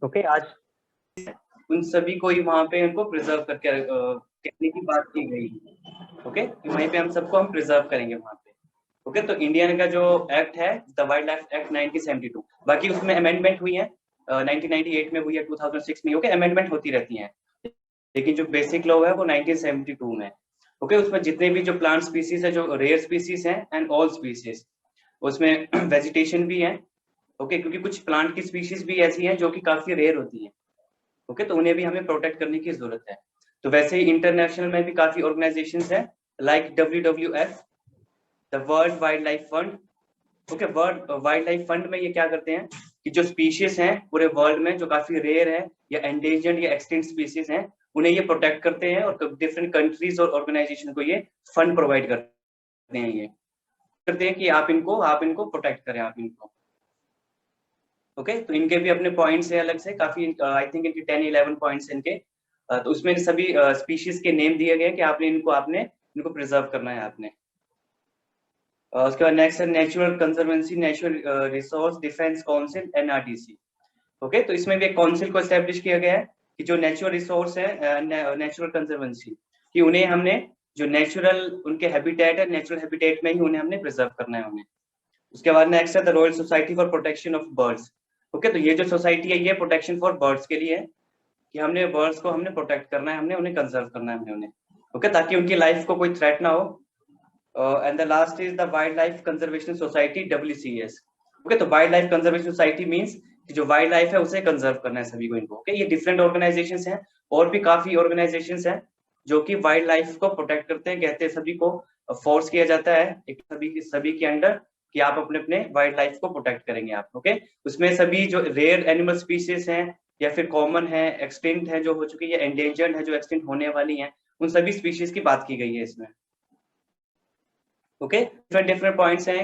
Okay आज उन सभी को ही वहां पे उनको प्रिजर्व करके करने की बात की गई। ओके, वहीं पे हम सबको हम प्रिजर्व करेंगे वहां पे। ओके, तो इंडियन का जो एक्ट है द वाइल्ड लाइफ एक्ट 1972, बाकी उसमें अमेंडमेंट हुई है 1998 में हुई है, 2006 में। ओके, अमेंडमेंट होती रहती है, लेकिन जो बेसिक लॉ है वो 1972 में। ओके, उसमें जितने भी जो प्लांट स्पीसीज है, जो रेयर स्पीसीज है एंड ऑल स्पीसीज, उसमें वेजिटेशन भी है। ओके, क्योंकि कुछ प्लांट की स्पीशीज भी ऐसी हैं जो कि काफी रेयर होती हैं। ओके, तो उन्हें भी हमें प्रोटेक्ट करने की जरूरत है। तो वैसे ही इंटरनेशनल में भी काफी ऑर्गेनाइजेशंस हैं, like WWF, the world wild life fund. Okay, world wild life fund में ये क्या करते हैं कि जो स्पीशीज हैं पूरे वर्ल्ड में जो काफी रेयर है या एंडेंजर्ड या एक्सटिंक्ट स्पीशीज हैं, उन्हें ये प्रोटेक्ट करते हैं और डिफरेंट कंट्रीज और ऑर्गेनाइजेशन को ये फंड प्रोवाइड करते हैं। ये करते हैं कि आप इनको प्रोटेक्ट करें, आप इनको। ओके, तो इनके भी अपने पॉइंट्स हैं अलग से, काफी आई थिंक इनके 10-11 पॉइंट्स इनके। तो उसमें सभी स्पीशीज के नेम दिए गए कि आपने इनको प्रिजर्व करना है आपने। उसके बाद नेक्स्ट है natural conservancy natural resource defence council NRDC। Okay, तो इसमें भी एक काउंसिल को एस्टेब्लिश किया गया है कि जो नेचुरल रिसोर्स है नेचुरल कंजर्वेंसी, कि उन्हें हमने जो नेचुरल उनके हैबिटेट है, नेचुरल हैबिटेट में ही उन्हें हमने प्रिजर्व करना है उन्हें। उसके बाद नेक्स्ट है the royal society for protection of birds. Okay, तो ये जो सोसाइटी है ये प्रोटेक्शन फॉर बर्ड्स के लिए है, कि हमने बर्ड्स को हमने प्रोटेक्ट करना है, हमने उन्हें कंजर्व करना है हमने उन्हें। ओके, ताकि उनकी लाइफ को कोई थ्रेट ना हो। And the last is the wild life conservation society WCS। Okay, तो wildlife conservation society means कि जो वाइल्ड लाइफ है उसे कंजर्व करना है सभी को इनको। ओके, ये डिफरेंट ऑर्गेनाइजेशंस हैं, और भी काफी ऑर्गेनाइजेशंस हैं जो कि वाइल्ड लाइफ को प्रोटेक्ट करते हैं। कहते हैं सभी को फोर्स किया जाता है एक सभी के अंडर कि आप अपने अपने वाइल्ड लाइफ को प्रोटेक्ट करेंगे आप। ओके, उसमें सभी जो रेयर एनिमल स्पीसीज हैं या फिर कॉमन है, एक्सटिंक्ट है जो हो चुकी है, एंडेंजर्ड है जो एक्सटिंक्ट होने वाली हैं, उन सभी स्पीशीज की बात की गई है इसमें। ओके, डिफरेंट पॉइंट्स हैं।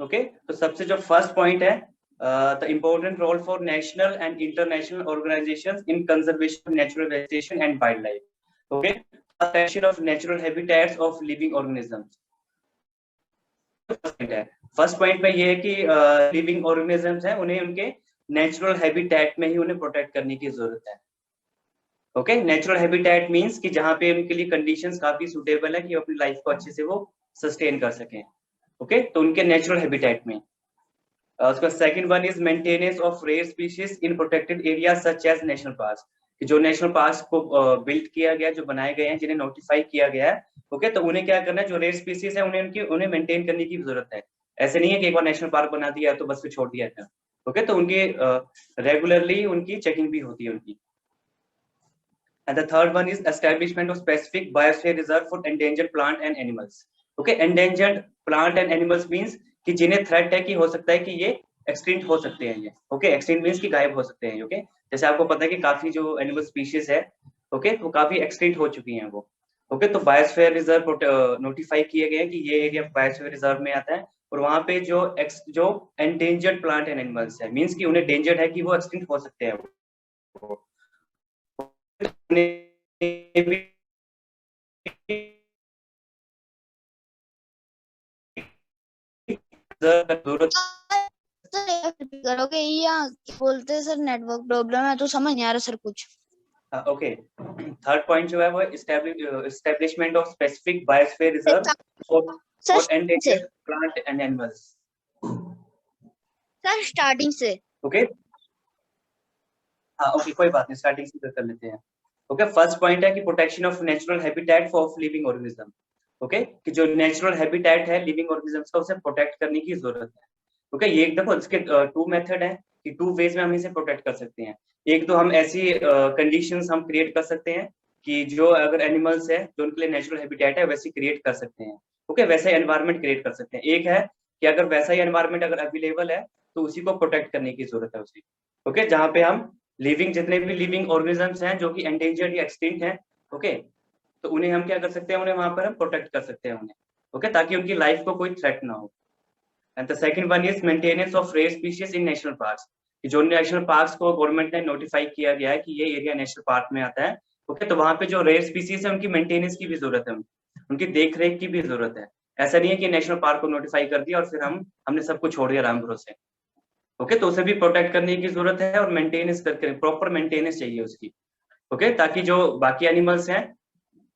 ओके, तो सबसे जो फर्स्ट पॉइंट है the important role for national and international organisations in conservation of natural vegetation and wild life. Okay, protection of natural habitats of living organisms. First point में ये है कि living organisms हैं, उन्हें उनके नेचुरल हैबिटेट में ही उन्हें प्रोटेक्ट करने की जरूरत है। ओके, नेचुरल हैबिटेट मींस कि जहां पे उनके लिए कंडीशंस काफी सुटेबल है कि अपनी लाइफ को अच्छे से वो सस्टेन कर सकें। ओके, तो उनके नेचुरल हैबिटेट में। उसका second one is maintenance of rare species in protected area such as national park. जो नेशनल पार्क को बिल्ड किया गया, जो बनाए गए हैं, जिन्हें नोटिफाई किया गया है। ओके, तो उन्हें क्या करना है, जो रेयर स्पीशीज है उन्हें मेंटेन करने की जरूरत है। ऐसे नहीं है कि एक बार नेशनल पार्क बना दिया तो बस फिर छोड़ दिया है। ओके, तो उनकी रेगुलरली उनकी चेकिंग भी होती है उनकी। And the third one is establishment of specific biosphere reserve for endangered plant and animals. Okay, endangered plant and animals means कि जिन्हें थ्रेट है कि हो सकता है कि ये एक्सटिंक्ट हो सकते हैं ये। ओके, एक्सटिंक्ट मींस कि गायब हो सकते हैं। ओके, जैसे आपको पता है कि काफी जो एनिमल स्पीशीज है, ओके, वो काफी एक्सटिंक्ट हो चुकी हैं वो। ओके, तो बायोस्फीयर रिजर्व नोटिफाई किए गए हैं कि ये एरिया बायोस्फीयर रिजर्व में आता है, और वहां पे जो एंडेंजर्ड प्लांट एंड एनिमल्स है, मींस कि उन्हें डेंजर्ड है कि वो एक्सटिंक्ट हो सकते हैं वो। भी जरूरत। करोगे या बोलते सर नेटवर्क प्रॉब्लम है तो समझ नहीं आ रहा सर कुछ। ओके, थर्ड पॉइंट जो है वो establishment of specific biosphere reserve for endangered plant and animals. Sir starting से। ओके, हाँ, ओके, कोई बात नहीं, स्टार्टिंग से कर लेते हैं। ओके, फर्स्ट पॉइंट है कि protection of natural habitat for living organism. Okay, कि जो नेचुरल हैबिटेट है लिविंग ऑर्गेनिजम्स का, उसे प्रोटेक्ट करने की जरूरत है। ओके, ये देखो इसके टू मेथड है कि टू वेज में हम इसे प्रोटेक्ट कर सकते हैं। एक तो हम ऐसी कंडीशंस हम क्रिएट कर सकते हैं कि जो अगर एनिमल्स है जो उनके लिए नेचुरल हैबिटेट है वैसे क्रिएट कर सकते हैं। ओके, वैसा एनवायरनमेंट क्रिएट कर सकते हैं। एक है कि अगर वैसा ही एनवायरनमेंट अगर अवेलेबल है तो उसी को प्रोटेक्ट करने की जरूरत है उसी। ओके, जहाँ पे हम लिविंग जितने भी लिविंग ऑर्गेनिजम्स हैं जो कि एंडेंजर्ड या एक्सटिंक्ट हैं, ओके, तो उन्हें हम क्या कर सकते हैं, उन्हें वहां पर हम प्रोटेक्ट कर सकते हैं उन्हें। ओके, ताकि उनकी लाइफ को कोई थ्रेट ना हो। And the second one is maintenance of rare species in national parks. जो नेशनल पार्क्स को गवर्नमेंट ने नोटिफाई किया गया है कि ये एरिया नेशनल पार्क में आता है। ओके, तो वहां पे जो रेयर स्पीशीज है उनकी मेंटेनेंस की भी जरूरत है, उनकी देख रेख की भी जरूरत है। ऐसा नहीं है कि नेशनल पार्क को नोटिफाई कर दिया और फिर हमने सब कुछ छोड़ दिया राम भरोसे। ओके, तो उसे भी प्रोटेक्ट करने की जरूरत है और मेंटेनेंस करके प्रॉपर मेंटेनेंस चाहिए उसकी। ओके, ताकि जो बाकी एनिमल्स हैं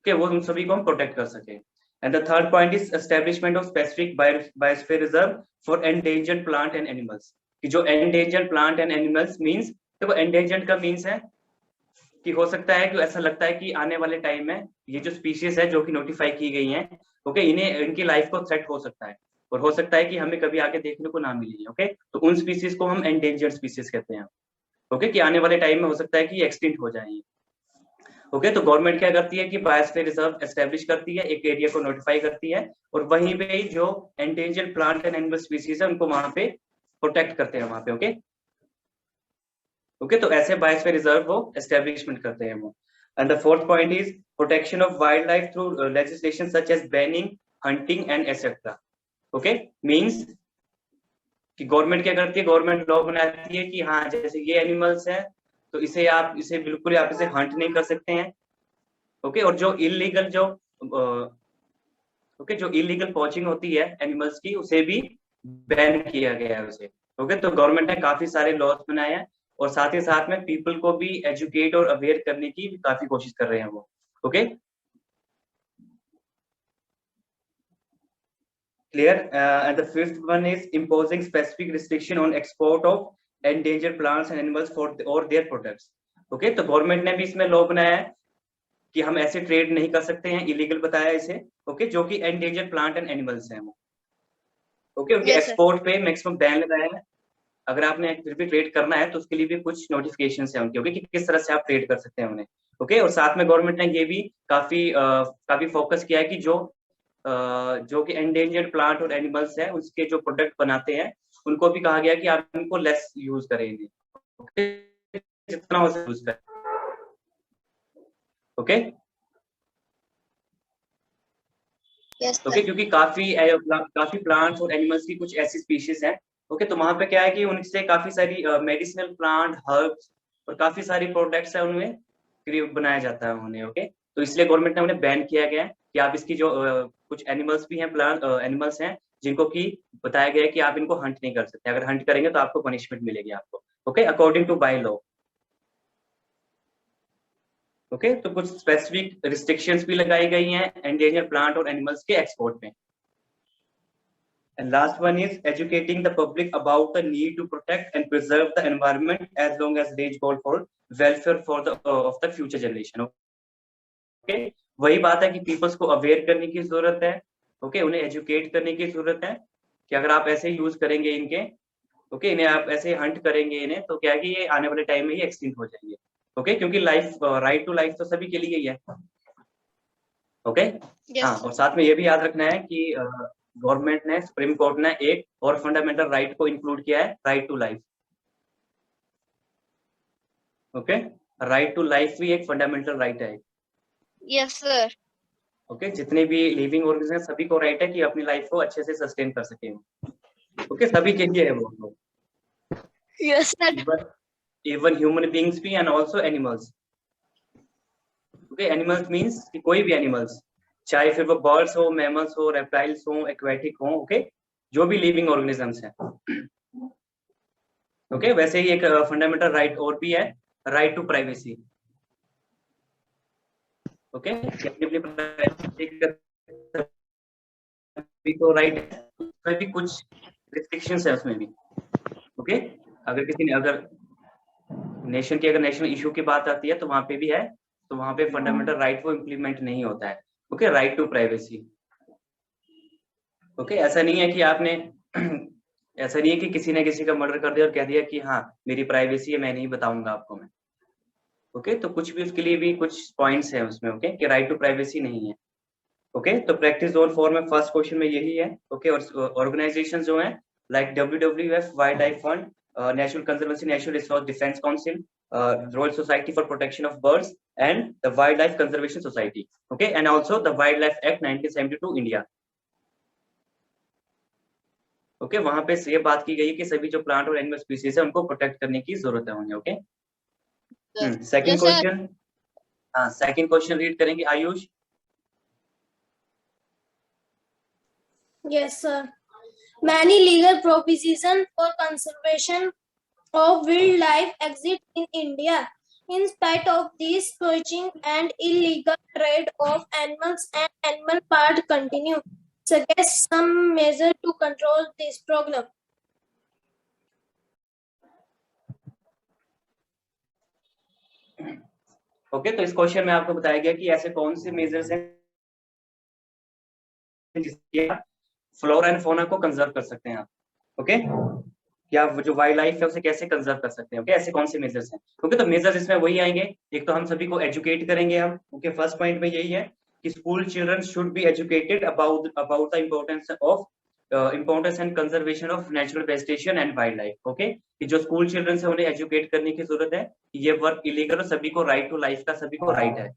कि वो उन सभी को हम प्रोटेक्ट कर सके। And the third point is establishment of specific biosphere reserve for endangered plant and animals. कि जो endangered plant and animals means, देखो एंडेंजर्ड का मींस है कि हो सकता है कि ऐसा लगता है कि आने वाले टाइम में ये जो स्पीशीज है जो कि नोटिफाई की गई हैं, ओके, इन्हें इनकी लाइफ को थ्रेट हो सकता है और हो सकता है कि हमें कभी आगे देखने को ना मिले। ओके, तो उन स्पीशीज को हम एंडेंजर्ड स्पीशीज कहते हैं। ओके, कि आने वाले टाइम में हो सकता है कि एक्सटिंक्ट हो जाएंगे। ओके, तो गवर्नमेंट क्या करती है कि बायोस्फीयर रिजर्व एस्टेब्लिश करती है, एक एरिया को नोटिफाई करती है और वहीं पे ही जो endangered plant and animal species है उनको वहां पे प्रोटेक्ट करते हैं वहां पे। ओके, ओके, तो ऐसे बायोस्फीयर रिजर्व वो एस्टेब्लिशमेंट करते हैं वो। And the fourth point is protection of wild life through legislation such as banning, hunting and etcetera. Okay, means कि गवर्नमेंट क्या करती है, गवर्नमेंट लॉ बनाती है कि हाँ जैसे ये एनिमल्स हैं तो इसे बिल्कुल आप इसे हंट नहीं कर सकते हैं। ओके, और जो इलीगल जो ओके जो इलीगल पॉचिंग होती है एनिमल्स की उसे भी बैन किया गया है उसे। ओके, तो गवर्नमेंट ने काफी सारे लॉज बनाए हैं और साथ ही साथ में पीपल को भी एजुकेट और अवेयर करने की काफी कोशिश कर रहे हैं वो। Okay, clear. And the fifth one is imposing specific restriction on export of endangered plants and animals for or their products. Okay, तो गवर्नमेंट ने भी इसमें लॉ बनाया है कि हम ऐसे ट्रेड नहीं कर सकते हैं, इलीगल बताया इसे। ओके, जो कि एंडेंजर्ड प्लांट एंड एनिमल्स हैं वो। ओके, उनके यस सर। एक्सपोर्ट पे मैक्सिमम बैन लगाया है। अगर आपने फिर भी ट्रेड करना है तो उसके लिए भी कुछ नोटिफिकेशन है उनके, ओके, कि किस तरह से आप ट्रेड कर सकते हैं उन्हें। ओके, और साथ में गवर्नमेंट ने ये भी काफी फोकस किया है कि जो कि एंडेंजर्ड प्लांट और एनिमल्स है उसके जो प्रोडक्ट बनाते हैं उनको भी कहा गया कि आप इनको लेस यूज करेंगे। ओके, जितना हो सके यूज करें। Okay, yes okay, sir. क्योंकि काफी प्लांट्स और एनिमल्स की कुछ ऐसी स्पीशीज हैं। ओके, तो वहां पे क्या है कि उनसे काफी सारी मेडिसिनल प्लांट, हर्ब्स और काफी सारी प्रोडक्ट्स है उनमें बनाया जाता है उन्हें। ओके, तो इसलिए गवर्नमेंट ने उन्हें बैन किया गया है कि आप इसकी जो कुछ एनिमल्स भी हैं, प्लांट एनिमल्स हैं जिनको कि बताया गया है कि आप इनको हंट नहीं कर सकते, अगर हंट करेंगे तो आपको पनिशमेंट मिलेगी आपको। Okay, according to by law. Okay, तो कुछ स्पेसिफिक रिस्ट्रिक्शंस भी लगाई गई हैं एंडेंजर्ड प्लांट और एनिमल्स के एक्सपोर्ट में। And last one is educating the public about the need to protect and preserve the environment as long as range goal for welfare for the of the future generation. Okay, वही बात है कि peoples को aware करने की जरूरत है। Okay, उन्हें एजुकेट करने की जरूरत है कि अगर आप ऐसे यूज करेंगे इनके, ओके, इन्हें आप ऐसे हंट करेंगे इन्हें तो क्या है कि ये आने वाले टाइम में ही एक्सटिंक्ट हो जाएंगे। ओके, क्योंकि लाइफ, राइट टू लाइफ तो सभी के लिए ही है। ओके, हाँ, यस और सर। साथ में ये भी याद रखना है कि गवर्नमेंट ने, सुप्रीम कोर्ट ने एक और फंडामेंटल राइट को इंक्लूड किया है, right to life. Okay, right to life भी एक फंडामेंटल राइट है। Yes sir. ओके, जितने भी लिविंग ऑर्गेनिज्म सभी को राइट है कि अपनी लाइफ को अच्छे से सस्टेन कर सके। ओके, सभी के लिए है वो। Yes sir. Even human beings भी and also animals. Okay, animals means कि कोई भी एनिमल्स, चाहे फिर वो बर्ड्स हो, मैमल्स हो, रेप्टाइल्स हो, एक्वेटिक हो, ओके, जो भी लिविंग ऑर्गेनिजम्स हैं। ओके, वैसे ही एक फंडामेंटल राइट और भी है, राइट टू प्राइवेसी। ओके, अपनी प्राइवेसी को राइट है, उसमें भी कुछ रिस्ट्रिक्शंस है उसमें भी। ओके, अगर किसी ने अगर नेशनल इशू की बात आती है तो वहां पे भी है, तो वहां पे फंडामेंटल राइट वो इम्प्लीमेंट नहीं होता है। Okay, right to privacy. Okay, ऐसा नहीं है कि आपने ऐसा नहीं है कि किसी ने किसी का मर्डर कर दिया और कह दिया कि हाँ मेरी प्राइवेसी है, मैं नहीं बताऊंगा आपको मैं। ओके, तो कुछ भी उसके लिए भी कुछ पॉइंट्स है उसमें। ओके, कि राइट टू प्राइवेसी नहीं है। ओके, तो प्रैक्टिस जोन 4 में फर्स्ट क्वेश्चन में यही है। ओके, और ऑर्गेनाइजेशन जो है like WWF, wild life fund, national conservancy, national resource defence council, royal society for protection of birds and the wild life conservation society. Okay, and also the wild life act 1972 India. Okay, वहां पे ये बात की गई कि सभी जो plant और एनिमल स्पीसीज है उनको प्रोटेक्ट करने की जरूरत है उन्हें। Okay, second yes sir. Question, हाँ सेकंड क्वेश्चन रीड करेंगे Ayush. Yes, sir. Many legal provisions for conservation of wildlife exist in India. In spite of this, poaching and illegal trade of animals and animal parts continue. Suggest some measure to control this problem. Okay, तो इस question में आपको बताया गया कि ऐसे कौन से मेजर्स हैं जिससे आप फ्लोरा एंड फौना को कंजर्व कर सकते हैं आप। ओके, या जो वाइल्ड लाइफ है उसे कैसे कंजर्व कर सकते हैं। ओके, ऐसे कौन से मेजर्स हैं। ओके, तो मेजर्स इसमें वही आएंगे, एक तो हम सभी को एजुकेट करेंगे हम। ओके, फर्स्ट पॉइंट में यही है कि school children should be educated about the importance and conservation of natural vegetation and wild life. Okay, कि जो स्कूल चिल्ड्रन है उन्हें एजुकेट करने की जरूरत है कि ये वर्क इलीगल और सभी को राइट टू लाइफ का सभी को राइट है।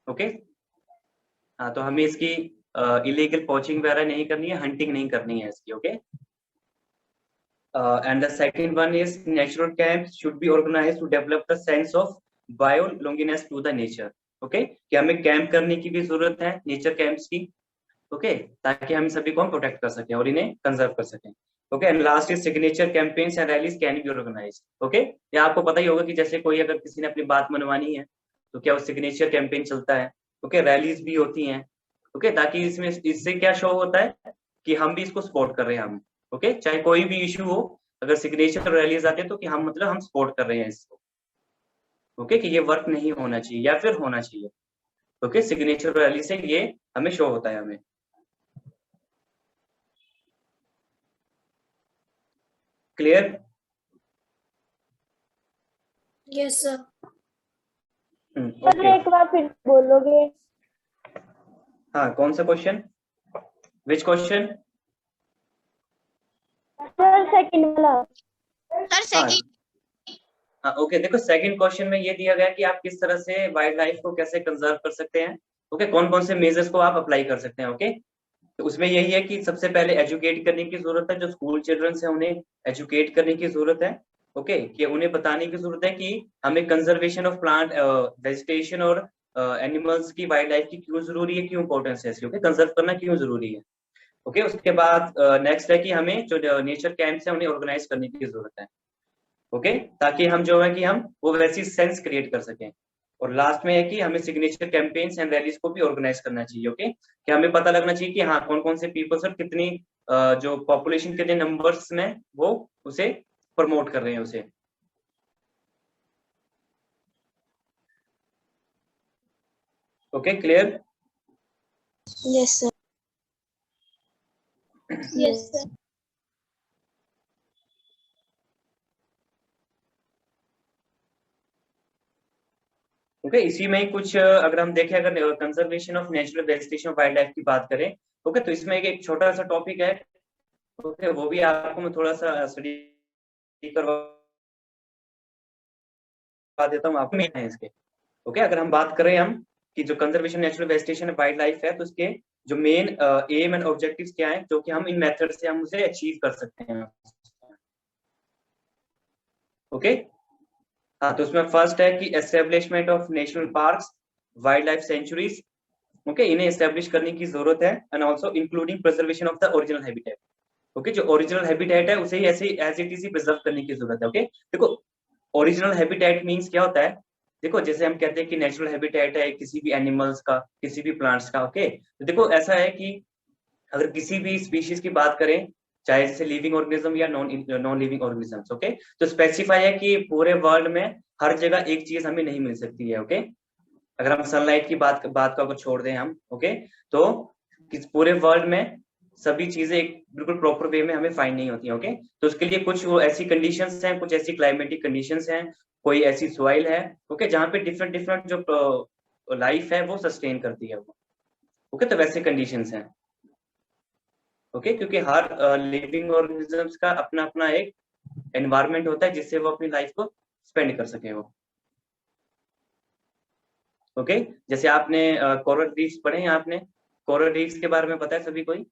ओके, हाँ, तो हमें इसकी इलीगल पॉचिंग वगैरह नहीं करनी है, हंटिंग नहीं करनी है इसकी। Okay, and the second one is natural camps should be organized to develop the sense of bioluminescence to the nature. Okay, कि हमें कैंप करने की भी जरूरत है, नेचर कैंप्स की। ओके, ताकि हम सभी को हम प्रोटेक्ट कर सकें और इन्हें कंजर्व कर सकें। Okay, and last is signature campaigns and rallies can be organised. Okay, ये आपको पता ही होगा कि जैसे कोई अगर किसी ने अपनी बात मनवानी है तो क्या वो सिग्नेचर कैंपेन चलता है। ओके, रैलीज भी होती हैं। ओके, ताकि इसमें इससे क्या शो होता है कि हम भी इसको सपोर्ट कर रहे हैं हम। ओके, चाहे कोई भी इशू हो, अगर सिग्नेचर रैलीज आते हैं तो कि हम मतलब हम सपोर्ट कर रहे हैं इसको। ओके, कि ये वर्क नहीं होना चाहिए या फिर होना चाहिए। ओके, सिग्नेचर रैली से ये हमें शो होता है हमें। क्लियर? Yes sir. ओके, एक बार फिर बोलोगे? हाँ, कौन सा question, which question? Sir second वाला। Sir second. हाँ, ओके, देखो सेकंड क्वेश्चन में ये दिया गया कि आप किस तरह से वाइल्ड लाइफ को कैसे कंजर्व कर सकते हैं। ओके, कौन कौन से मेजर्स को आप अप्लाई कर सकते हैं। ओके, तो उसमें यही है कि सबसे पहले एजुकेट करने की जरूरत है, जो स्कूल चिल्ड्रंस है उन्हें एजुकेट करने की जरूरत है। ओके, कि उन्हें बताने की जरूरत है कि हमें कंजर्वेशन ऑफ प्लांट वेजिटेशन और एनिमल्स की वाइल्ड लाइफ की क्यों जरूरी है, क्यों इंपॉर्टेंस है इसकी। ओके, कंजर्व करना क्यों जरूरी है। ओके, उसके बाद नेक्स्ट है कि हमें जो नेचर कैंप्स है उन्हें ऑर्गेनाइज करने की जरूरत है। ओके, ताकि हम जो है कि हम वो वैसी सेंस क्रिएट कर सकें। और लास्ट में है कि हमें सिग्नेचर कैंपेन्स एंड रैलीज को भी ऑर्गेनाइज करना चाहिए। ओके, कि हमें पता लगना चाहिए कि हाँ कौन कौन से पीपल्स और कितनी जो पॉपुलेशन कितने नंबर्स में वो उसे प्रमोट कर रहे हैं उसे। Okay, clear? Yes sir. Yes sir. Okay, इसी में ही कुछ अगर हम देखें, अगर conservation of natural vegetation of wild life की बात करें। ओके, तो इसमें एक छोटा सा टॉपिक है। ओके, वो भी आपको मैं थोड़ा सा स्टडी करवा देता हूँ, आप में है इसके। ओके, अगर हम बात करें हम कि जो conservation natural vegetation wild life है, तो उसके जो मेन एम एंड ऑब्जेक्टिव्स क्या है, जो कि हम इन मेथड से हम उसे अचीव कर सकते हैं। ओके, हाँ, तो उसमें फर्स्ट है कि establishment of national parks, wild life sanctuaries. Okay, इन्हें एस्टेब्लिश करने की जरूरत है, and also including preservation of the original habitat. Okay, जो ओरिजिनल हैबिटेट है उसे ही ऐसे एज इट इज ही प्रिजर्व करने की जरूरत है। ओके, देखो ओरिजिनल हैबिटेट मींस क्या होता है। देखो, जैसे हम कहते हैं कि नेचुरल हैबिटेट है किसी भी एनिमल्स का, किसी भी प्लांट्स का। ओके, तो देखो ऐसा है कि अगर किसी भी स्पीशीज की बात करें, चाहे जैसे लिविंग ऑर्गेनिज्म या नॉन लिविंग ऑर्गेनिजम्स। ओके, तो स्पेसिफाई है कि पूरे वर्ल्ड में हर जगह एक चीज हमें नहीं मिल सकती है। ओके, अगर हम सनलाइट की बात को अगर छोड़ दें हम, ओके, तो पूरे वर्ल्ड में सभी चीजें एक बिल्कुल प्रॉपर वे में हमें फाइंड नहीं होती हैं। ओके, तो उसके लिए कुछ वो ऐसी कंडीशंस हैं, कुछ ऐसी क्लाइमेटिक कंडीशंस हैं, कोई ऐसी सॉइल है। ओके, जहाँ पे डिफरेंट डिफरेंट जो लाइफ है वो सस्टेन करती है वो। ओके, तो वैसे कंडीशंस हैं। ओके, क्योंकि हर लिविंग ऑर्गेनिजम्स का अपना अपना एक एनवायरनमेंट होता है जिससे वो अपनी लाइफ को स्पेंड कर सके वो। ओके, जैसे आपने कोरल रीफ्स पढ़े हैं, आपने कोरल रीफ्स के बारे में पता है सभी कोई।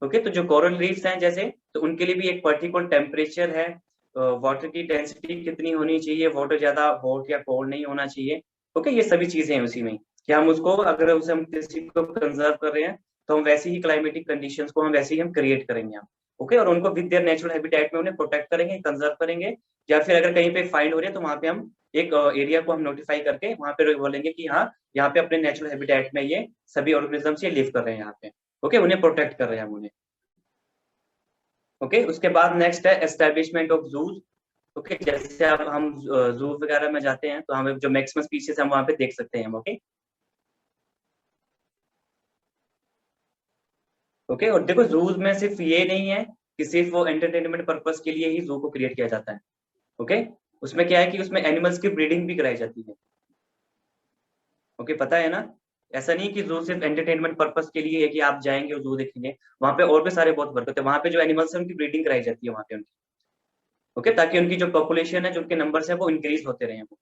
ओके, तो जो कोरल रीफ्स हैं जैसे, तो उनके लिए भी एक पर्टिकुलर टेम्परेचर है, वाटर की डेंसिटी कितनी होनी चाहिए, वाटर ज्यादा हॉट या कोल्ड नहीं होना चाहिए। ओके, ये सभी चीजें हैं उसी में कि हम उसको अगर उसे हम किसी को कंजर्व कर रहे हैं तो हम वैसी ही क्लाइमेटिक कंडीशंस को हम वैसे ही हम क्रिएट करेंगे हम। ओके, और उनको विद देयर नेचुरल हैबिटेट में उन्हें प्रोटेक्ट करेंगे, कंजर्व करेंगे, या फिर अगर कहीं पे फाइंड हो रही है तो वहां पे हम एक एरिया को हम नोटिफाई करके वहां पे बोलेंगे कि हाँ यहाँ पे अपने नेचुरल हैबिटेट में ये सभी ऑर्गेनिजम्स ये लिव कर रहे हैं यहाँ पे। ओके, उन्हें प्रोटेक्ट कर रहे हैं हम उन्हें। ओके, उसके बाद नेक्स्ट है एस्टेब्लिशमेंट ऑफ जूज। ओके, जैसे अब हम जू वगैरह में जाते हैं तो हमें जो मैक्सिमम स्पीशीज हम वहां पे देख सकते हैं हम। ओके ओके, और देखो जूज में सिर्फ ये नहीं है कि सिर्फ वो एंटरटेनमेंट पर्पस के लिए ही जू को क्रिएट किया जाता है। ओके, उसमें क्या है कि उसमें एनिमल्स की ब्रीडिंग भी कराई जाती है। ओके, पता है ना, ऐसा नहीं कि जू सिर्फ एंटरटेनमेंट पर्पस के लिए है कि आप जाएंगे और जू देखेंगे, वहां पे और भी सारे बहुत वर्क होते हैं। वहां पे जो एनिमल्स है उनकी ब्रीडिंग कराई जाती है वहां पे उनकी। ओके, ताकि उनकी जो पॉपुलेशन है, जो उनके नंबर्स है वो इंक्रीज होते रहे वो।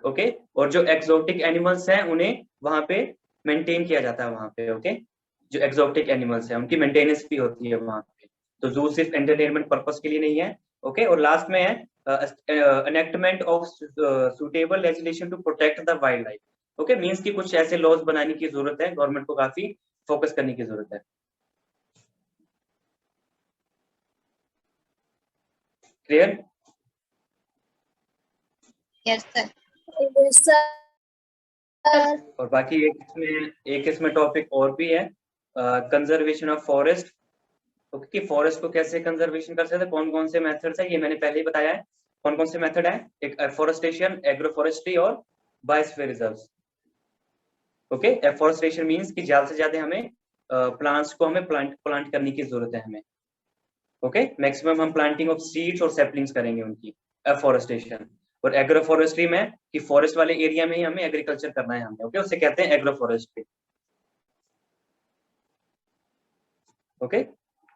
ओके, और जो एक्सोटिक एनिमल्स हैं उन्हें वहां पे मेंटेन किया जाता है वहां पे। ओके, जो एक्सोटिक एनिमल्स हैं उनकी मेंटेनेंस भी होती है वहां पे। तो जू सिर्फ एंटरटेनमेंट पर्पस के लिए नहीं है। ओके, और लास्ट में है enactment of suitable legislation to protect the wild life. Okay, means कि कुछ ऐसे लॉज बनाने की जरूरत है, गवर्नमेंट को काफी फोकस करने की जरूरत है। Clear? Yes sir. Yes, sir. और बाकी एक इसमें टॉपिक और भी है, conservation of forest. Okay, forest को कैसे कंजर्वेशन कर सकते हैं, कौन कौन से मेथड्स है, ये मैंने पहले ही बताया है। कौन कौन से मेथड है, एक एफोरेस्टेशन, एग्रोफोरेस्ट्री और biosphere reserves. Okay, afforestation means कि ज्यादा से ज्यादा हमें प्लांट्स को हमें प्लांट करने की जरूरत है हमें। ओके, मैक्सिमम हम प्लांटिंग ऑफ सीड्स और सैपलिंग्स करेंगे उनकी, एफोरेस्टेशन। और एग्रोफोरेस्ट्री में कि फॉरेस्ट वाले एरिया में ही हमें एग्रीकल्चर करना है हमें। ओके, उसे कहते हैं एग्रोफोरेस्ट्री। ओके,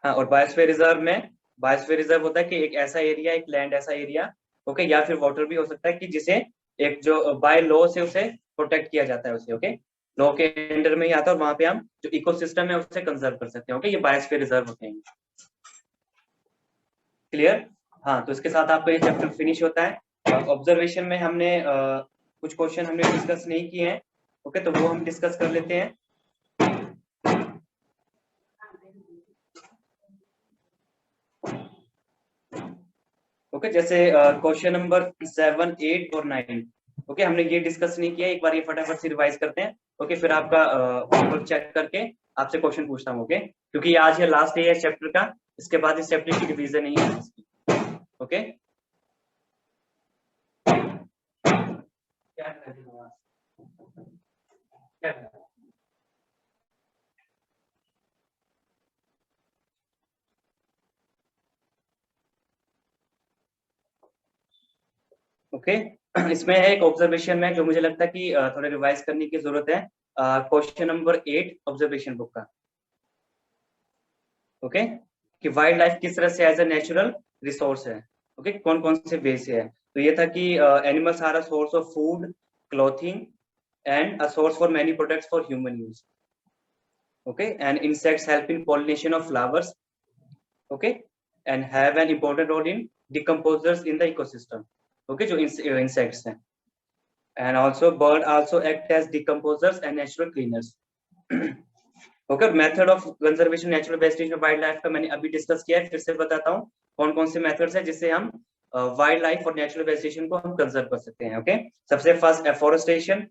हाँ, और बायोस्फीयर रिजर्व में, बायोस्फीयर रिजर्व होता है कि एक ऐसा एरिया, एक लैंड ऐसा एरिया, ओके, या फिर वाटर भी हो सकता है कि जिसे एक जो बाय लॉ से उसे प्रोटेक्ट किया जाता है उसे। ओके, लॉ के अंडर में ही आता है और वहां पे हम जो इकोसिस्टम है उसे कंजर्व कर सकते हैं। ओके, ये बायोस्फीयर रिजर्व होते हैं। क्लियर? हाँ, तो इसके साथ आपका ये चैप्टर फिनिश होता है। ऑब्जर्वेशन में हमने कुछ क्वेश्चन हमने डिस्कस नहीं किए हैं। ओके, तो वो हम डिस्कस कर लेते हैं। ओके, जैसे क्वेश्चन नंबर 7, 8 और 9। ओके, हमने ये डिस्कस नहीं किया, एक बार ये फटाफट से रिवाइज करते हैं। ओके, फिर आपका होमवर्क चेक करके आपसे क्वेश्चन पूछता हूँ। ओके, क्योंकि आज ये लास्ट डे है चैप्टर का, इसके बाद इस चैप्टर की रिवीजन नहीं है इसकी। ओके, क्या ओके, इसमें है एक ऑब्जर्वेशन में जो मुझे लगता है कि थोड़ा रिवाइज करने की जरूरत है। क्वेश्चन नंबर 8 ऑब्जर्वेशन बुक का। ओके, कि वाइल्ड लाइफ किस तरह से एज ए नेचुरल रिसोर्स है। ओके, कौन कौन से वे से है। तो ये था कि animals are a source of food, clothing and a source for many products for human use. Okay, and insects help in pollination of flowers. Okay, and have an important role in decomposers in the ecosystem. Okay, जो insects हैं। and also bird also act as decomposers and natural cleaners. Okay, method of conservation natural wastage of wild life का मैंने अभी discuss किया है, फिर से बताता हूँ कौन कौन से मेथड्स हैं जिससे हम वाइल्ड लाइफ और नेचुरल वेस्टेशन को हम कंजर्व कर सकते हैं। ओके, सबसे first afforestation,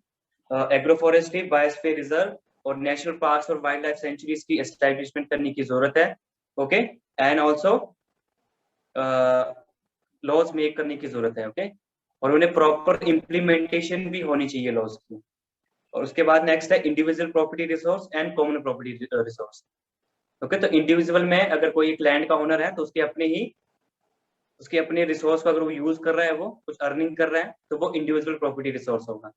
agroforestry, biosphere reserve और नेशनल पार्क्स और वाइल्ड लाइफ सेंचुरीज की एस्टैब्लिशमेंट करने की जरूरत है। Okay, and also laws make करने की जरूरत है। ओके, और उन्हें प्रॉपर इम्प्लीमेंटेशन भी होनी चाहिए लॉज की। और उसके बाद नेक्स्ट है individual property resource and common property resource. Okay, तो इंडिविजुअल में अगर कोई एक लैंड का ओनर है तो उसके अपने रिसोर्स को अगर वो यूज कर रहा है, वो कुछ अर्निंग कर रहा है, तो वो इंडिविजुअल प्रॉपर्टी रिसोर्स होगा।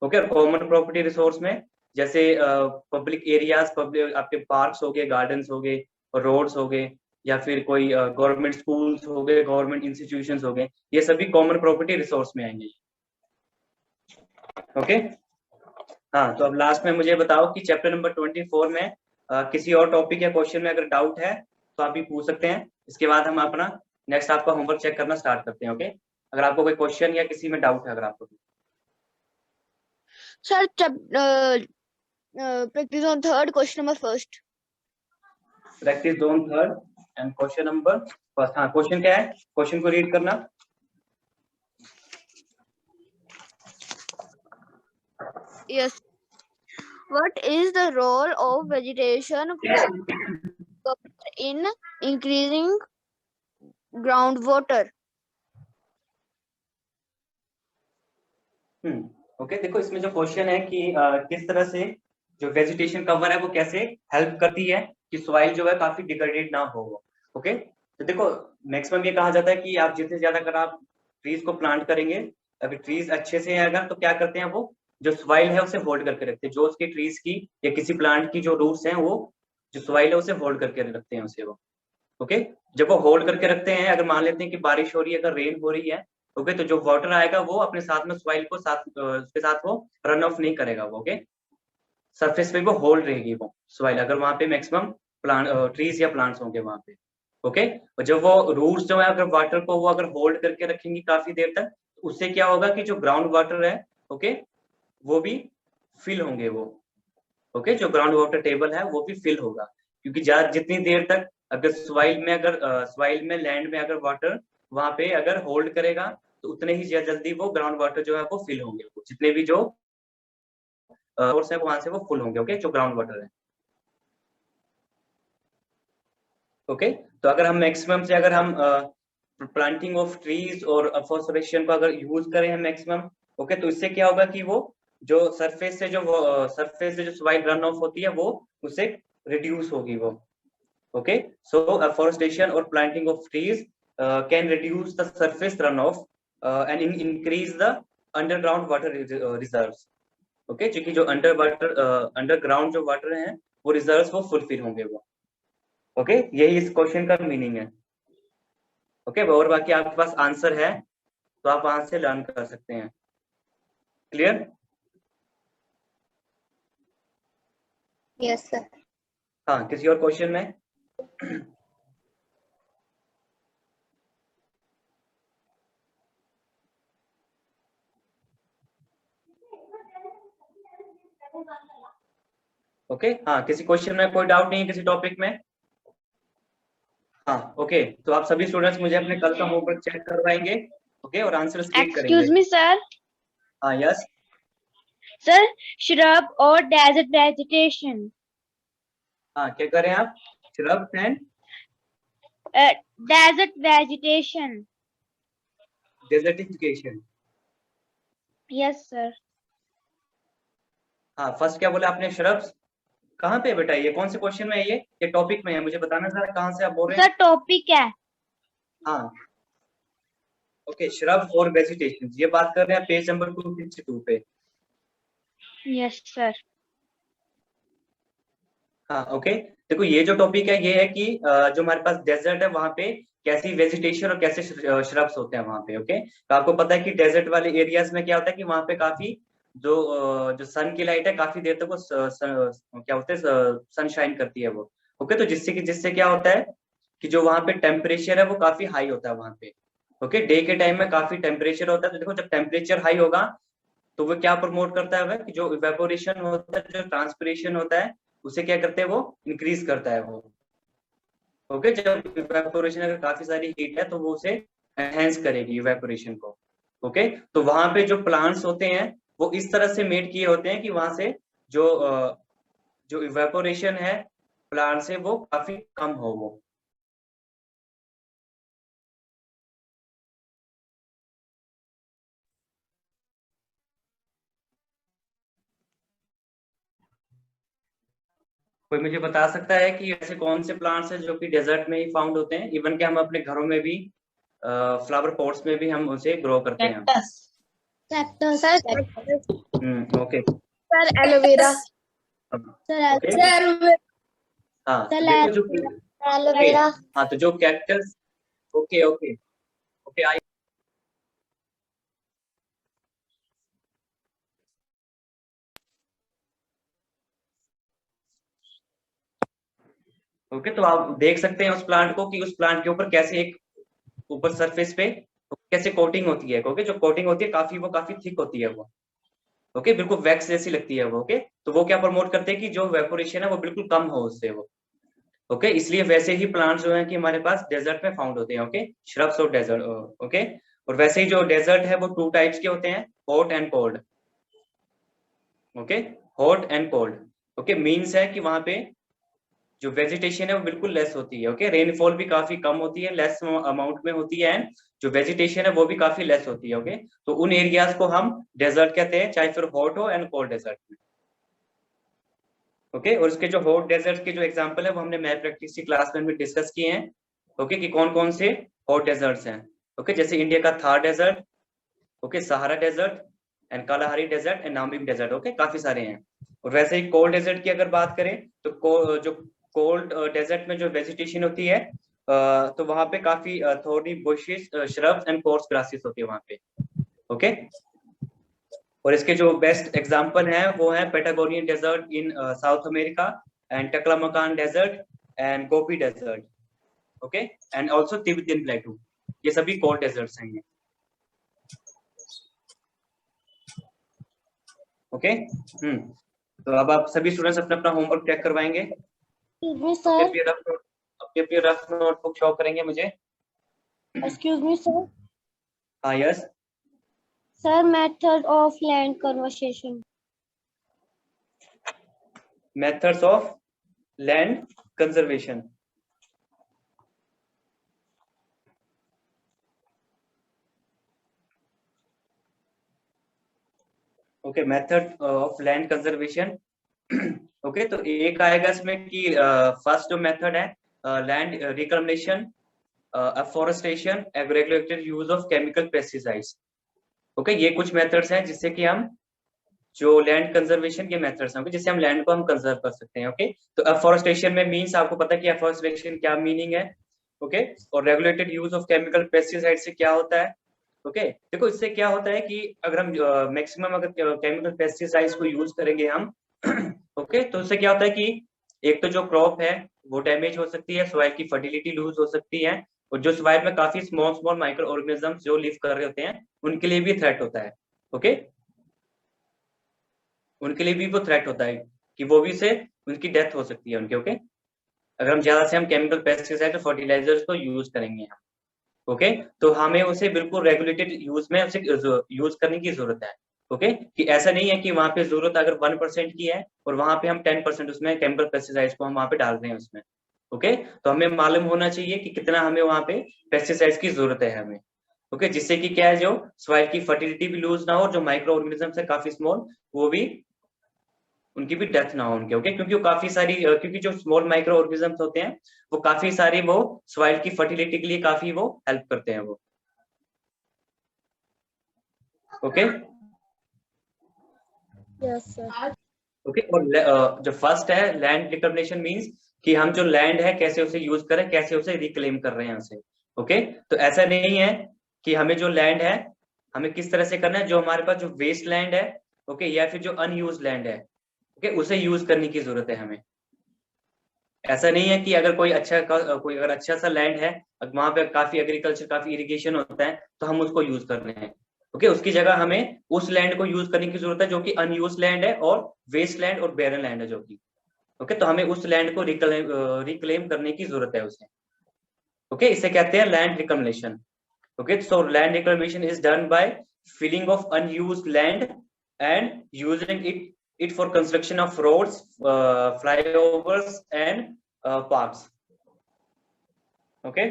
ओके, और कॉमन प्रॉपर्टी रिसोर्स में जैसे पब्लिक एरियाज, पब्लिक आपके पार्क्स हो गए, गार्डन्स हो गए, रोड्स हो गए, या फिर कोई गवर्नमेंट स्कूल्स हो गए, गवर्नमेंट इंस्टीट्यूशंस हो गए, ये सभी कॉमन प्रॉपर्टी रिसोर्स में आएंगे। ओके, हाँ, तो अब लास्ट में मुझे बताओ कि चैप्टर नंबर 24 में किसी और टॉपिक या क्वेश्चन में अगर डाउट है तो आप भी पूछ सकते हैं। इसके बाद हम अपना नेक्स्ट आपका होमवर्क चेक करना स्टार्ट करते हैं। ओके, अगर आपको कोई क्वेश्चन या किसी में डाउट है अगर आपको। Sir practice on third question number first. Practice zone third and question number first. हाँ, क्वेश्चन क्या है, क्वेश्चन को रीड करना। Yes. What is the role of vegetation cover in increasing groundwater? Okay, देखो इसमें जो क्वेश्चन है कि किस तरह से जो वेजिटेशन कवर है वो कैसे हेल्प करती है कि सॉइल जो है काफी डिग्रेडेड ना हो। ओके, तो देखो मैक्सिमम ये कहा जाता है कि आप जितने ज्यादा अगर आप ट्रीज को प्लांट करेंगे, अगर ट्रीज अच्छे से है अगर, तो क्या करते हैं वो जो सॉइल है उसे होल्ड करके रखते हैं। जो उसकी ट्रीज की या किसी प्लांट की जो रूट्स हैं वो जो सॉइल है उसे होल्ड करके रखते हैं उसे वो। ओके, जब वो होल्ड करके रखते हैं, अगर मान लेते हैं कि बारिश हो रही है, अगर रेन हो रही है, ओके, तो जो वाटर आएगा वो अपने साथ में सॉइल को साथ उसके साथ वो रन ऑफ नहीं करेगा वो। ओके, सरफेस पे वो होल्ड रहेगी वो सॉइल, अगर वहां पे मैक्सिमम प्लांट ट्रीज या प्लांट्स होंगे वहां पे। ओके, और जब वो रूट्स जो है अगर वाटर को वो अगर होल्ड करके रखेंगी काफी देर तक, उससे क्या होगा कि जो ग्राउंड वाटर है, ओके, वो भी फिल होंगे वो। ओके, जो ग्राउंड वाटर टेबल है वो भी फिल होगा, क्योंकि जितनी देर तक अगर सॉइल में लैंड में अगर वाटर वहां पे अगर होल्ड करेगा, तो उतने ही जल्दी वो ग्राउंड वाटर जो है वो फिल होंगे, जितने भी जो सोर्स है वहां से वो फुल होंगे। ओके, जो ग्राउंड वाटर है। ओके, तो अगर हम मैक्सिमम से अगर हम प्लांटिंग ऑफ ट्रीज और अफॉरेस्टेशन को अगर यूज करें हम मैक्सिमम, ओके, तो इससे क्या होगा कि वो जो सरफेस से जो सॉइल रन ऑफ होती है वो उससे रिड्यूस होगी वो। ओके, सो अफॉरेस्टेशन और planting of trees can reduce the surface run of and increase the underground water reserves. Okay, क्योंकि जो अंडरग्राउंड जो वाटर है वो रिजर्व्स वो फुलफिल होंगे वो। ओके, यही इस क्वेश्चन का मीनिंग है। ओके, और बाकी आपके पास आंसर है तो आप वहां से लर्न कर सकते हैं। क्लियर? Yes, sir. हाँ, किसी और क्वेश्चन में? ओके, हाँ, किसी क्वेश्चन में कोई डाउट नहीं है किसी टॉपिक में? हाँ, ओके, तो आप सभी स्टूडेंट्स मुझे अपने कल का होमवर्क चेक करवाएंगे, ओके, और आंसर स्क्रीन करेंगे। Excuse me, sir. हाँ, yes Sir, shrub or desert vegetation? हाँ, क्या करें आप? Shrub and Desert vegetation. Desertification. Yes, sir. हाँ, फर्स्ट क्या बोला आपने? श्रब्स कहाँ पे बेटा? ये कौन से क्वेश्चन में है? ये टॉपिक में है, मुझे बताना जरा कहाँ से आप बोल रहे हैं? Sir, topic है. हाँ, ओके, श्रब्स और वेजिटेशन, ये बात कर रहे हैं पेज नंबर 262 पे। Yes, sir. हाँ, ओके, देखो ये जो टॉपिक है ये है कि जो हमारे पास डेजर्ट है वहां पे कैसी वेजिटेशन और कैसे श्रब्स होते हैं वहां पे। ओके, तो आपको पता है कि डेजर्ट वाले एरियाज में क्या होता है कि वहां पे काफी जो सन की लाइट है काफी देर तक वो क्या होते हैं सनशाइन करती है वो। ओके, तो जिससे क्या होता है कि जो वहां पे टेम्परेचर है वो काफी हाई होता है वहां पे। ओके, डे के टाइम में काफी टेम्परेचर होता है, तो देखो जब टेम्परेचर हाई होगा तो वो क्या प्रमोट करता है वह कि जो इवेपोरेशन होता है, जो ट्रांसपिरेशन होता है, उसे क्या करते हैं वो इंक्रीज करता है वो। ओके, जब इवेपोरेशन अगर काफी सारी हीट है तो वो उसे एनहेंस करेगी इवेपोरेशन को। ओके, तो वहां पे जो प्लांट्स होते हैं वो इस तरह से मेड किए होते हैं कि वहां से जो जो इवेपोरेशन है प्लांट से वो काफी कम हो वो। कोई मुझे बता सकता है कि ऐसे कौन से प्लांट्स हैं जो कि डेजर्ट में ही फाउंड होते हैं? इवन कि हम अपने घरों में भी फ्लावर पॉट्स में भी हम उसे ग्रो करते हैं। Cactus. Okay, Sir, aloe vera. Okay, Sir, हाँ, तो Sir, देखो जो aloe ओके, vera. हाँ, तो जो cactus, okay okay okay I okay, तो आप देख सकते हैं उस प्लांट को कि उस प्लांट के ऊपर कैसे एक ऊपर सरफेस पे कैसे कोटिंग होती है। ओके, जो कोटिंग होती है वो काफी थिक होती है वो। ओके, बिल्कुल वैक्स जैसी लगती है वो। ओके, तो वो क्या प्रमोट करते हैं कि जो वेपोरेशन है वो बिल्कुल कम हो उससे वो। ओके, इसलिए वैसे ही प्लांट्स जो है कि हमारे पास डेजर्ट में फाउंड होते हैं। ओके, श्रब्स और डेजर्ट। ओके, और वैसे ही जो डेजर्ट है वो 2 टाइप्स के होते हैं, hot and cold. Okay, hot and cold. Okay, means है कि वहां पे जो वेजिटेशन है वो बिल्कुल लेस होती है। ओके, रेनफॉल भी काफी कम होती है, लेस अमाउंट में होती है, एंड जो वेजिटेशन है वो भी काफी लेस होती है। ओके, तो उन एरियाज को हम डेजर्ट कहते हैं, चाहे फिर हॉट हो एंड कोल्ड डेजर्ट में। ओके, और उसके जो हॉट डेजर्ट के जो एग्जांपल है वो हमने मैथ प्रैक्टिस की क्लास में भी डिस्कस किए हैं। ओके, कि कौन कौन से हॉट डेजर्ट्स हैं। ओके, जैसे इंडिया का Thar desert, okay, Sahara desert and Kalahari desert and Namib desert. Okay, काफी सारे हैं। और वैसे ही कोल्ड डेजर्ट की अगर बात करें तो जो कोल्ड डेजर्ट में जो वेजिटेशन होती है तो वहां पे काफी थोड़ी bushes, shrubs and course grasses होती है वहां पे। ओके, और इसके जो बेस्ट एग्जांपल हैं वो है Patagonian desert in South America, and Taklamakan desert and Gobi desert. Okay, and also Tibetan plateau. ये सभी कोल्ड डेजर्ट्स हैं। ओके, तो अब आप सभी स्टूडेंट्स अपना अपना होमवर्क चेक करवाएंगे। Excuse me, अपने sir. अपने रफ नोट अपने अपने रफ नोटबुक शो करेंगे मुझे। Excuse me, sir. हाँ, yes. Sir, method of land conservation. Methods of land conservation. Okay, method of land conservation. Okay, तो एक आएगा इसमें कि फर्स्ट जो मेथड है land reclamation, afforestation, regulated use of chemical pesticides. Okay, ये कुछ मेथड्स हैं जिससे कि हम जो लैंड कंजर्वेशन के मेथड्स हैं, जिससे हम लैंड को हम कंजर्व कर सकते हैं। ओके, तो अफॉरेस्टेशन में मींस आपको पता है कि अफॉरेस्टेशन क्या मीनिंग है। ओके, और regulated use of chemical pesticide से क्या होता है। ओके, देखो इससे क्या होता है कि अगर हम मैक्सिमम अगर केमिकल पेस्टिसाइड्स को यूज करेंगे हम ओके, तो उससे क्या होता है कि एक तो जो क्रॉप है वो डैमेज हो सकती है, सॉइल की फर्टिलिटी लूज हो सकती है, और जो सॉइल में काफी स्मॉल स्मॉल माइक्रो ऑर्गेनिजम्स जो लिव कर रहे होते हैं उनके लिए भी थ्रेट होता है। ओके, उनके लिए भी वो थ्रेट होता है कि वो भी से उनकी डेथ हो सकती है उनके। ओके, अगर हम ज्यादा से हम केमिकल पेस्टिसाइड और फर्टिलाइजर्स को यूज करेंगे हम। ओके, तो हमें उसे बिल्कुल रेगुलेटेड यूज में उसे यूज करने की जरूरत है। ओके, कि ऐसा नहीं है कि वहां पे जरूरत अगर 1% की है और वहां पे हम 10% उसमें केमिकल पेस्टिसाइड्स को हम वहां पे डाल रहे हैं उसमें। ओके, तो हमें मालूम होना चाहिए कि कितना हमें वहां पे पेस्टिसाइड्स की जरूरत है हमें। ओके, जिससे कि क्या है, जो सॉइल की फर्टिलिटी भी लूज ना हो, जो माइक्रो ऑर्गेनिज्म है काफी स्मॉल वो भी उनकी भी डेथ ना हो उनके। ओके, क्योंकि वो काफी सारी क्योंकि जो स्मॉल माइक्रो ऑर्गेनिजम्स होते हैं वो काफी सारी वो सॉइल की फर्टिलिटी के लिए काफी वो हेल्प करते हैं वो। Okay, Yes, sir. ओके, और जो फर्स्ट है लैंड रिकलमेशन मींस कि हम जो लैंड है कैसे उसे यूज करें, कैसे उसे रिक्लेम कर रहे हैं उसे। ओके, तो ऐसा नहीं है कि हमें जो लैंड है हमें किस तरह से करना है, जो हमारे पास जो वेस्ट लैंड है, ओके, या फिर जो अनयूज लैंड है, ओके, उसे यूज करने की जरूरत है हमें। ऐसा नहीं है कि अगर कोई कोई अगर अच्छा सा लैंड है, वहां पे काफी एग्रीकल्चर काफी इरिगेशन होता है तो हम उसको यूज कर रहे हैं। ओके, उसकी जगह हमें उस लैंड को यूज करने की जरूरत है जो कि अनयूज लैंड है और वेस्ट लैंड और बेरन लैंड है जो कि। ओके, तो हमें उस लैंड को रिक्लेम करने की जरूरत है उसे। ओके, इसे कहते हैं land reclamation. Okay, so land reclamation is done by filling of unused land and using it for construction of roads, flyovers and parks. Okay,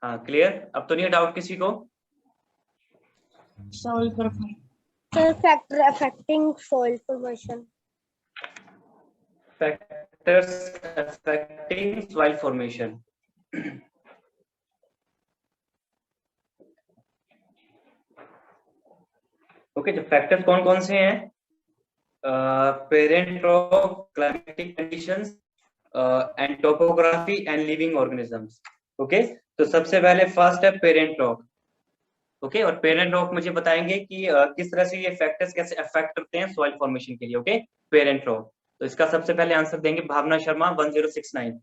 हाँ, क्लियर। अब तो नहीं है डाउट किसी को। Sir, factor affecting soil formation. Factors affecting soil formation. Okay, जो factors कौन कौन से हैं, parent rock, climatic conditions and topography and living organisms. Okay, तो सबसे पहले फर्स्ट है पेरेंट रॉक। ओके, और पेरेंट रॉक मुझे बताएंगे कि किस तरह से ये फैक्टर्स कैसे अफेक्ट करते हैं सॉइल फॉर्मेशन के लिए। ओके, पेरेंट रॉक, तो इसका सबसे पहले आंसर देंगे भावना शर्मा 1069।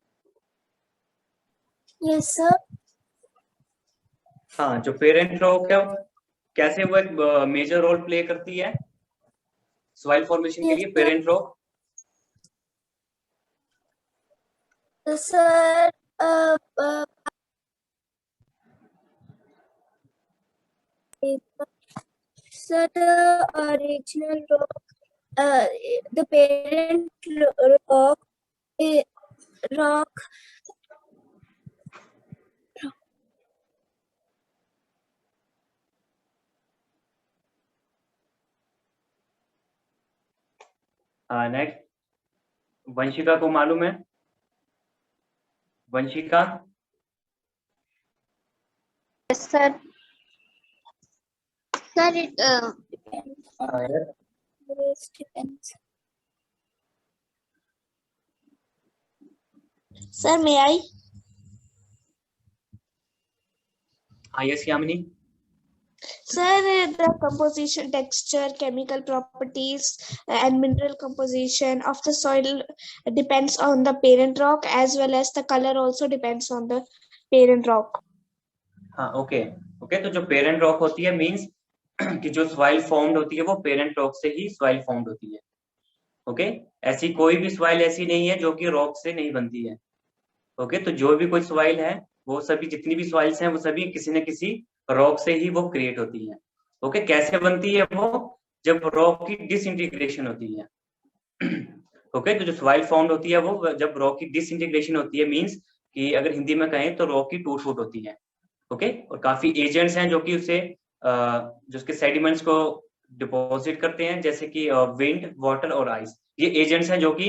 Yes, sir. हाँ, जो पेरेंट रॉक है कैसे वो एक मेजर रोल प्ले करती है। सॉइल फॉर्मेशन के Yes, लिए parent rock? sir. Sir, the original rock, the parent rock, rock. Next, Vanshika को मालूम है? Vanshika? Yes, sir. Sir, it Depends. sir, may I? हाँ, yes Yamini? Sir, the composition, texture, chemical properties, and mineral composition of the soil depends on the parent rock, as well as the color also depends on the parent rock. हाँ, okay okay. तो जो parent rock होती है means कि जो soil formed होती है वो पेरेंट रॉक से ही सॉइल फॉर्म्ड होती है। ओके, ऐसी कोई भी सॉइल ऐसी नहीं है जो कि रॉक से नहीं बनती है। ओके, तो जो भी कोई सॉइल है वो सभी, जितनी भी सॉइल्स हैं वो सभी किसी न किसी रॉक से ही वो क्रिएट होती है। ओके, कैसे बनती है वो? जब रॉक की डिसइंटीग्रेशन होती है। ओके, तो जो सॉइल फॉर्म्ड होती है वो जब रॉक की डिसइंटीग्रेशन होती है मींस कि अगर हिंदी में कहें तो रॉक की टूट फूट होती है। ओके, और काफी एजेंट्स हैं जो कि उसे जो उसके सेडिमेंट्स को डिपॉजिट करते हैं, जैसे कि विंड, वाटर और आइस। ये एजेंट्स हैं जो कि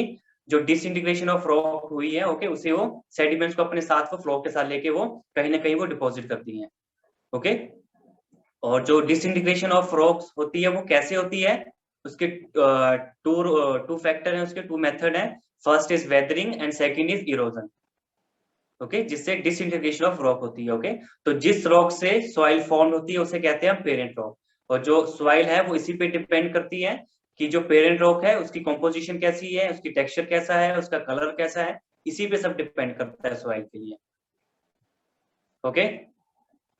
जो डिसइंटीग्रेशन ऑफ रॉक हुई है, ओके, उसे वो सेडिमेंट्स को अपने साथ वो फ्लो के साथ लेके वो कहीं ना कहीं वो डिपॉजिट करती हैं। ओके, और जो डिसइंटीग्रेशन ऑफ रॉक्स होती है वो कैसे होती है? उसके टू फैक्टर हैं, उसके टू मेथड हैं। First is weathering and second is erosion. Okay, जिससे डिसइंटीग्रेशन ऑफ रॉक होती है। ओके, तो जिस रॉक से सॉइल फॉर्म होती है उसे कहते हैं पेरेंट रॉक, और जो सॉइल है वो इसी पे डिपेंड करती है कि जो पेरेंट रॉक है उसकी कंपोजिशन कैसी है, उसकी टेक्सचर कैसा है, उसका कलर कैसा है, इसी पे सब डिपेंड करता है सॉइल के लिए। ओके,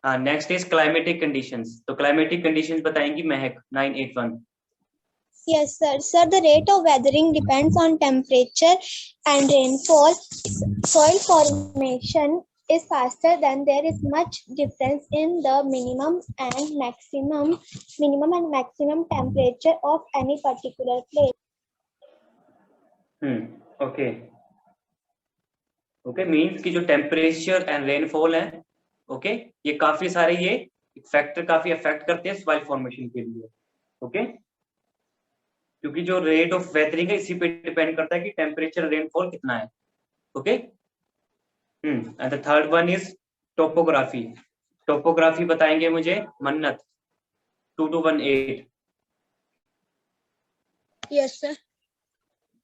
हाँ, नेक्स्ट इज क्लाइमेटिक कंडीशंस। तो क्लाइमेटिक कंडीशंस बताएंगी महक 981। Yes, sir. Sir, the rate of weathering depends on temperature and rainfall. Soil formation is faster than there is much difference in the minimum and maximum temperature of any particular place. Okay okay, means कि जो temperature and rainfall है, okay, ये काफी सारे ये factor काफी affect करते हैं सॉइल फॉर्मेशन के लिए। ओके, क्योंकि जो रेट ऑफ वेदरिंग है इसी पे डिपेंड करता है कि टेम्परेचर रेनफॉल कितना है। Okay, and the third one is topography. Topography बताएंगे मुझे मन्नत 2218। Yes, sir.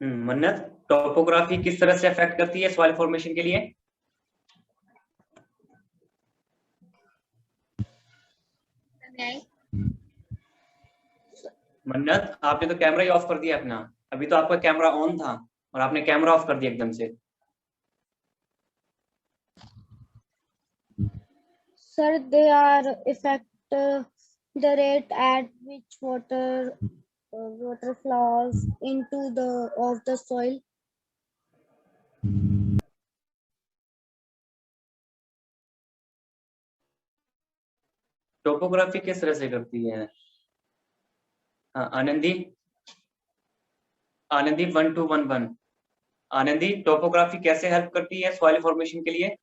मन्नत, टोपोग्राफी किस तरह से अफेक्ट करती है सॉइल फॉर्मेशन के लिए? मन्नत, आपने तो कैमरा ही ऑफ कर दिया अपना। अभी तो आपका कैमरा ऑन था और आपने कैमरा ऑफ कर दिया एकदम से। Sir, they are affect the rate at which water flows into the soil. Topography किस तरह से करती है? हाँ, आनंदी, आनंदी 1211। आनंदी, टोपोग्राफी कैसे हेल्प करती है सॉइल फॉर्मेशन के लिए?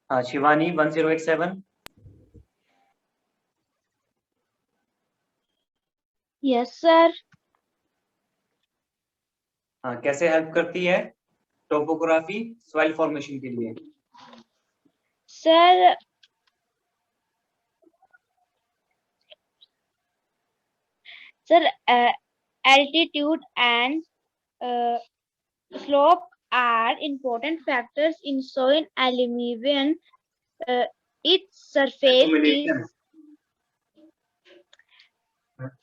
हाँ, शिवानी 1087। Yes, sir. हाँ, कैसे हेल्प करती है टोपोग्राफी सॉइल फॉर्मेशन के लिए? Sir, altitude and slope are important factors in soil aluminum. Its surface Accumulation.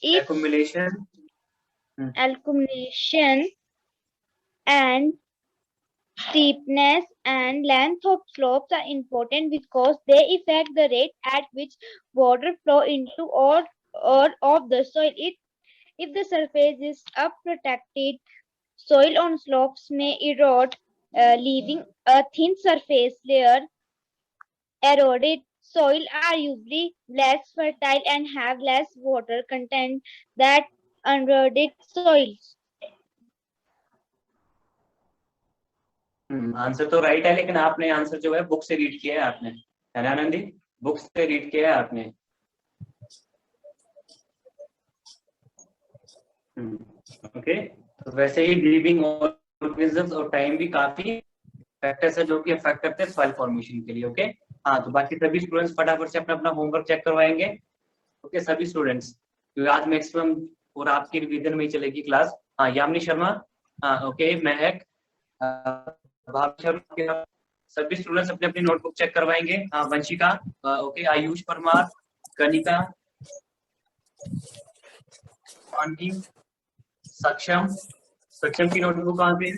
its Accumulation. accumulation and steepness and length of slopes are important because they affect the rate at which water flow into or of the soil. If the surface is unprotected, soil on slopes may erode, leaving a thin surface layer. Eroded soil are usually less fertile and have less water content than uneroded soils. Answer तो right है, लेकिन आपने answer जो है book से read किया है आपने, है ना आनंदी? बुक से रीड किया है आपने। ओके, तो वैसे ही लिविंग ऑर्गेनिजम्स और टाइम भी काफी फैक्टर्स है जो कि अफेक्ट करते हैं सॉइल फॉर्मेशन के लिए। ओके, हाँ, तो बाकी सभी स्टूडेंट्स फटाफट से अपना अपना होमवर्क चेक करवाएंगे। ओके सभी स्टूडेंट्स, क्योंकि आज मैक्सिमम और आपकी रिवीजन में ही चलेगी क्लास। हाँ, यामिनी शर्मा, हाँ ओके, महक, सभी स्टूडेंट्स अपने अपनी नोटबुक चेक करवाएंगे। हाँ, वंशिका, ओके, आयुष परमार, कनिका, सक्षम, सक्षम की नोटबुक कहाँ पे?